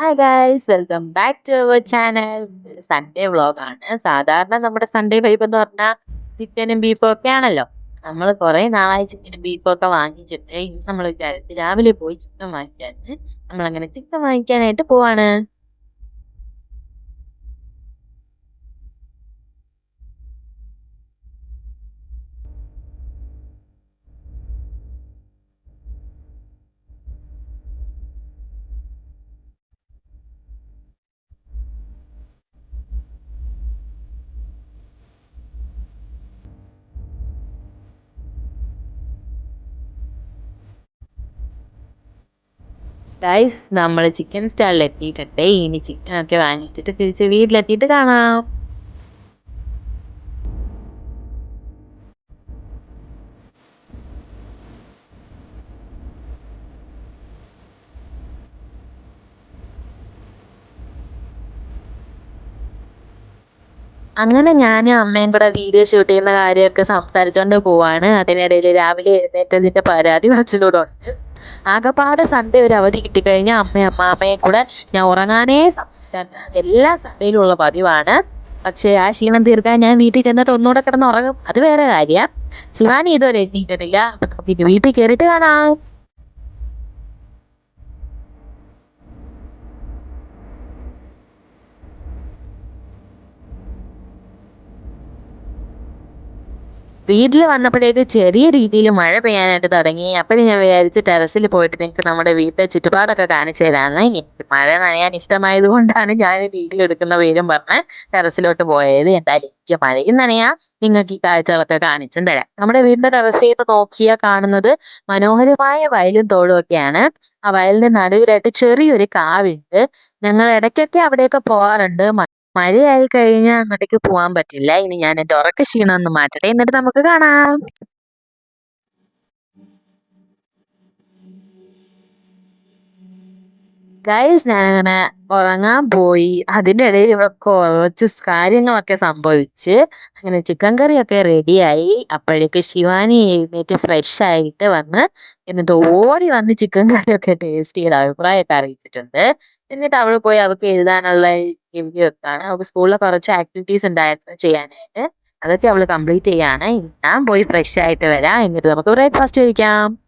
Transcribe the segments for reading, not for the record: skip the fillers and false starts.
Hi guys welcome back to our channel. Sunday വ്ളോഗാണ്. സാധാരണ നമ്മുടെ സൺഡേ വൈബ് എന്ന് പറഞ്ഞാൽ ചിക്കനും ബീഫും ഒക്കെ ആണല്ലോ. നമ്മൾ കുറേ നാളായി ചിക്കനും ബീഫും ഒക്കെ വാങ്ങിച്ചിട്ട് ഇന്ന് നമ്മൾ വിചാരിച്ചു രാവിലെ പോയി ചിക്കൻ വാങ്ങിക്കാന്ന്. നമ്മളങ്ങനെ ചിക്കൻ വാങ്ങിക്കാനായിട്ട് പോവാണ്. ഗൈസ് നമ്മൾ ചിക്കൻ സ്റ്റാളിൽ എത്തിയിട്ടുണ്ട്. ഇനി ചിക്കൻ ഒക്കെ വാങ്ങിച്ചിട്ട് തിരിച്ച് വീട്ടിലെത്തിയിട്ട് കാണാം. അങ്ങനെ ഞാനും അമ്മയും കൂടെ വീഡിയോ ഷൂട്ട് ചെയ്യുന്ന കാര്യമൊക്കെ സംസാരിച്ചോണ്ട് പോവാണ്. അതിനിടയിൽ രാവിലെ എഴുന്നേറ്റതിന്റെ പരാതി പറച്ചിലൂടെ ഉണ്ട്. ആകപ്പാടെ സൺഡേ ഒരു അവധി കിട്ടിക്കഴിഞ്ഞാൽ അമ്മയും അമ്മാമ്മയും കൂടെ ഞാൻ ഉറങ്ങാനേ സമ്മതിക്കാത്ത എല്ലാ സൺഡേയിലും ഉള്ള പതിവാണ്. പക്ഷേ ആ ക്ഷീണം തീർക്കാൻ ഞാൻ വീട്ടിൽ ചെന്നിട്ട് ഒന്നുകൂടെ കിടന്ന് ഉറങ്ങും. അത് വേറെ കാര്യം. ശിവാനി ഇതുവരെ എത്തിയിട്ടില്ല. പിന്നെ വീട്ടിൽ കയറിയിട്ട് കാണാം. വീട്ടിൽ വന്നപ്പോഴേക്ക് ചെറിയ രീതിയിൽ മഴ പെയ്യാനായിട്ട് തുടങ്ങി. അപ്പോഴും ഞാൻ വിചാരിച്ച് ടെറസിൽ പോയിട്ട് നിങ്ങൾക്ക് നമ്മുടെ വീട്ടിലെ ചുറ്റുപാടൊക്കെ കാണിച്ചു തരാമെന്ന്. എനിക്ക് മഴ നനയാൻ ഇഷ്ടമായത് കൊണ്ടാണ് ഞാൻ വീഡിയോ എടുക്കുന്ന പേരും പറഞ്ഞ് ടെറസിലോട്ട് പോയത്. എന്തായാലും എനിക്ക് മഴയും നനയാം, നിങ്ങൾക്ക് ഈ കാഴ്ചകളൊക്കെ കാണിച്ചും തരാം. നമ്മുടെ വീടിന്റെ ടെറസിൽ നിന്ന് നോക്കിയാൽ കാണുന്നത് മനോഹരമായ വയലും തോടും ഒക്കെയാണ്. ആ വയലിന്റെ നടുവിലായിട്ട് ചെറിയൊരു കാവുണ്ട്. ഞങ്ങൾ ഇടയ്ക്കൊക്കെ അവിടെയൊക്കെ പോകാറുണ്ട്. മഴയായി കഴിഞ്ഞാൽ അങ്ങോട്ടേക്ക് പോവാൻ പറ്റില്ല. ഇനി ഞാൻ എന്റെ ഉറക്ക ക്ഷീണം ഒന്ന് മാറ്റട്ടെ, എന്നിട്ട് നമുക്ക് കാണാം. ഗൈസ് ഞാനങ്ങനെ ഉറങ്ങാൻ പോയി. അതിന്റെ ഇടയിൽ ഇവിടെ കുറച്ച് കാര്യങ്ങളൊക്കെ സംഭവിച്ച്. അങ്ങനെ ചിക്കൻ കറിയൊക്കെ റെഡിയായി. അപ്പോഴേക്ക് ശിവാനി എഴുന്നേറ്റ് ഫ്രഷ് ആയിട്ട് വന്ന് എന്നിട്ട് ഓടി വന്ന് ചിക്കൻ കറിയൊക്കെ ടേസ്റ്റ് ചെയ്ത് അഭിപ്രായമൊക്കെ അറിയിച്ചിട്ടുണ്ട്. എന്നിട്ട് അവൾ പോയി അവൾക്ക് എഴുതാനുള്ള എഴുതി വെക്കാണ്. അവൾക്ക് സ്കൂളിൽ കുറച്ച് ആക്ടിവിറ്റീസ് ഉണ്ടായിരുന്നു ചെയ്യാനായിട്ട്. അതൊക്കെ അവൾ കംപ്ലീറ്റ് ചെയ്യാണ്. ഞാൻ പോയി ഫ്രഷ് ആയിട്ട് വരാം, എന്നിട്ട് നമുക്ക് ബ്രേക്ക്ഫാസ്റ്റ് കഴിക്കാം.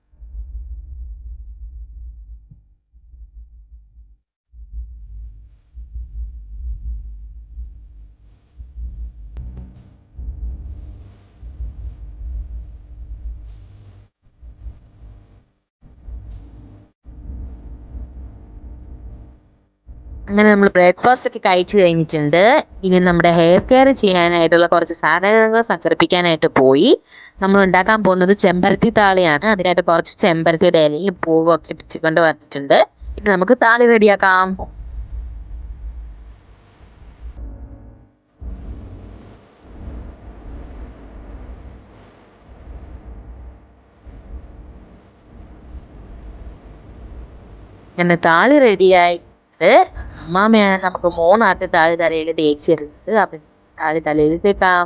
അങ്ങനെ നമ്മൾ ബ്രേക്ക്ഫാസ്റ്റ് ഒക്കെ കഴിച്ചു കഴിഞ്ഞിട്ടുണ്ട്. ഇനി നമ്മുടെ ഹെയർ കെയർ ചെയ്യാനായിട്ടുള്ള കുറച്ച് സാധനങ്ങൾ സംഘടിപ്പിക്കാനായിട്ട് പോയി. നമ്മൾ ഉണ്ടാക്കാൻ പോകുന്നത് ചെമ്പരത്തി താളിയാണ്. അതിനായിട്ട് കുറച്ച് ചെമ്പരത്തിയുടെ ഇലയും പൂവും ഒക്കെ ഇടിച്ചുകൊണ്ട് വന്നിട്ടുണ്ട്. ഇനി നമുക്ക് താളി റെഡിയാക്കാം. അങ്ങനെ താളി റെഡിയായിട്ട് അമ്മാമ്മയാണ് നമുക്ക് മൂന്നാമത്തെ താളി തലയിൽ തേച്ചിരുന്നത്. അപ്പം താളി തലയിൽ തേക്കാം.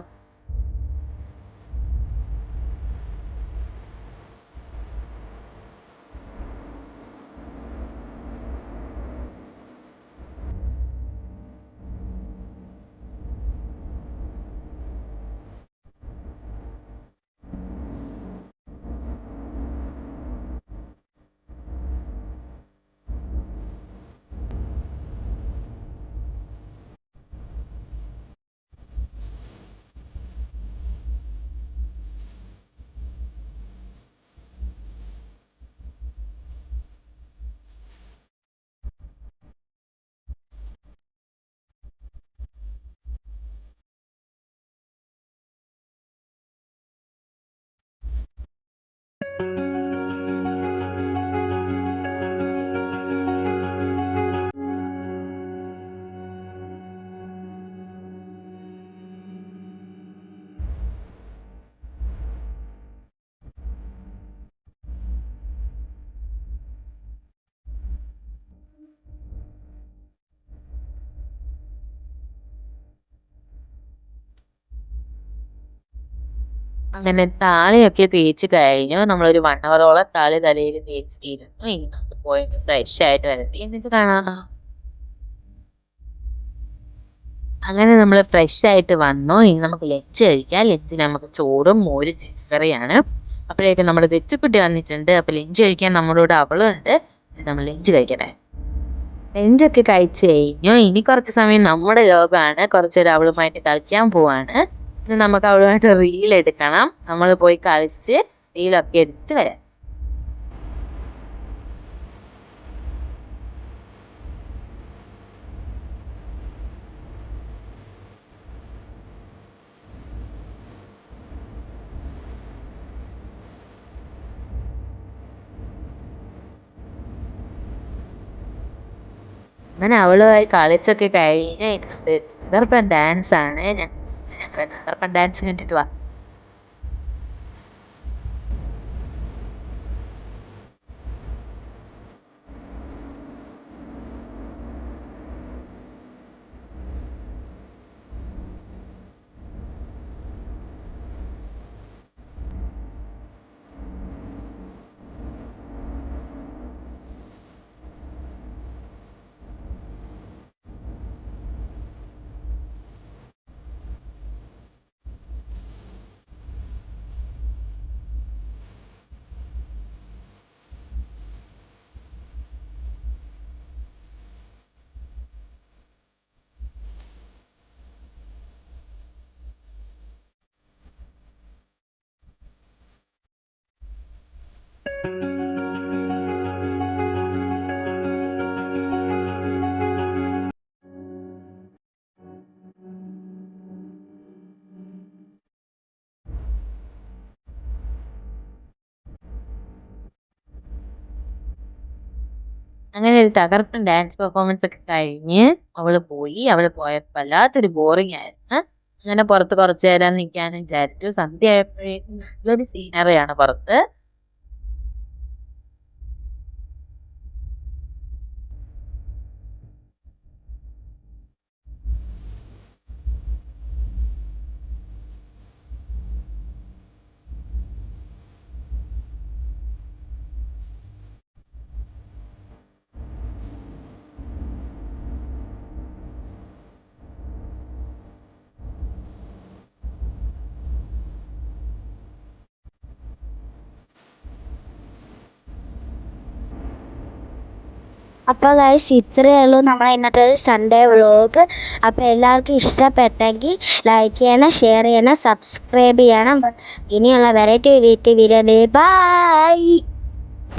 അങ്ങനെ താളിയൊക്കെ തേച്ച് കഴിഞ്ഞു. നമ്മളൊരു 1 ഹവറോളം താളി തലയിൽ തേച്ചിട്ടിരുന്നു. ഇനി നമുക്ക് പോയി ഫ്രഷ് ആയിട്ട് വരട്ടെ, എന്നിട്ട് കാണാം. അങ്ങനെ നമ്മൾ ഫ്രഷ് ആയിട്ട് വന്നു. ഇനി നമുക്ക് ലഞ്ച് കഴിക്കാം. ലഞ്ചിന് നമുക്ക് ചോറും മോര് ചിക്കൻ കറിയാണ്. അപ്പോഴേക്കും നമ്മുടെ തെച്ചുക്കുട്ടി വന്നിട്ടുണ്ട്. അപ്പോൾ ലഞ്ച് കഴിക്കാൻ നമ്മുടെ കൂടെ അവളുണ്ട്. നമ്മൾ ലഞ്ച് കഴിക്കട്ടെ. ലഞ്ചൊക്കെ കഴിച്ച് കഴിഞ്ഞു. ഇനി കുറച്ച് സമയം നമ്മുടെ ലോകമാണ്. കുറച്ചേരം അവളുമായിട്ട് കളിക്കാൻ പോവാണ്. ഇനി നമുക്ക് അവളുമായിട്ട് റീൽ എടുക്കണം. നമ്മൾ പോയി കളിച്ച് റീലൊക്കെ എടുത്ത് വരാം. അങ്ങനെ അവളുമായി കളിച്ചൊക്കെ കഴിഞ്ഞ് ഗർഭൻ ഡാൻസ് ആണ്. ഗർഭൻ ഡാൻസ് കണ്ടിട്ട് വാ. അങ്ങനെ ഒരു തകർപ്പൻ ഡാൻസ് പെർഫോമൻസ് ഒക്കെ കഴിഞ്ഞ് അവള് പോയപ്പോൾ വല്ലാത്തൊരു ബോറിംഗ് ആയിരുന്നു. അങ്ങനെ പുറത്ത് കുറച്ചു നേരം നിൽക്കാന്ന് വിചാരിച്ചു. സന്ധ്യ ആയപ്പോഴേക്കും നല്ലൊരു സീനറിയാണ് പുറത്ത്. അപ്പോൾ ഗൈസ് ഇത്രയേ ഉള്ളൂ നമ്മളെ ഇന്നത്തെ സൺഡേ വ്ളോഗ്. അപ്പോൾ എല്ലാവർക്കും ഇഷ്ടപ്പെട്ടെങ്കിൽ ലൈക്ക് ചെയ്യണം, ഷെയർ ചെയ്യണം, സബ്സ്ക്രൈബ് ചെയ്യണം. ഇനിയുള്ള വെറൈറ്റി വീഡിയോ ബൈ.